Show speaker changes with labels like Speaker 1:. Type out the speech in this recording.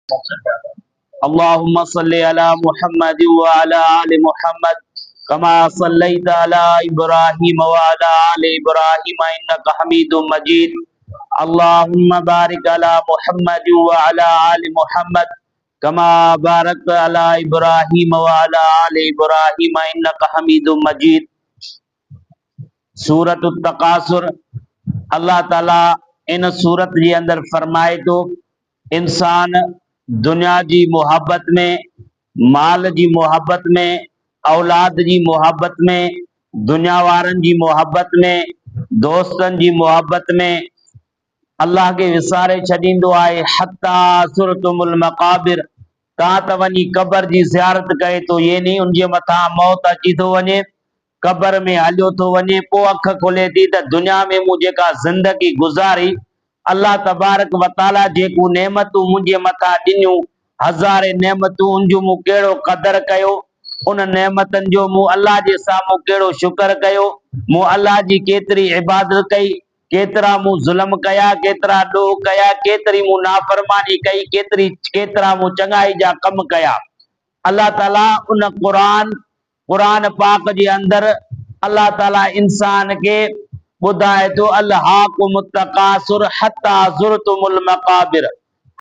Speaker 1: اللهم صل على محمد وعلى آل محمد كما صليت على إبراهيم وعلى آل إبراهيم إنك حميد مجيد. اللهم بارك على محمد وعلى آل محمد كما باركت على إبراهيم وعلى آل إبراهيم إنك حميد مجيد. सूरत तकासुर अल्लाह ताला इन सूरत जे अंदर फरमाए तो इंसान दुनिया जी मोहब्बत में, माल जी मोहब्बत में, औलाद जी मोहब्बत में, दुनिया वारन जी मोहब्बत में, दोस्तन जी मोहब्बत में अल्लाह के विसारे छॾींदो आहे। हत्ता सुरतुमुल मक़ाबिर, तव्हां त वञी कबर जी ज़ियारत कए तो ये नहीं उनजे मथां मौत अची थो वञे, कबर में हलियो थो वञे, पोइ अख खोले थी त दुनिया में मूं जेका ज़िंदगी गुज़ारी, अल्लाह तबारक व ताला जेकूं नेमतूं मुंहिंजे मथां ॾिनियूं, हज़ारे नेमतूं, उनजो मूं कहिड़ो क़दर कयो, उन नेमतनि जो मूं अल्लाह जे साम्हूं कहिड़ो शुक्र कयो, मूं अल्लाह जी केतिरी इबादत कई, केतिरा मूं ज़ुल्म कया, केतिरा ॾोह कया, केतिरी मूं नाफ़रमानी कई, केतिरा मूं चङाई जा कम कया। अल्लाह ताला उन कुरान पाक जे अंदर अल्लाह ताला इंसान के ॿुधाए थो, अल्हाकुमुत तकासुर हत्ता ज़ुरतुमुल मक़ाबिर,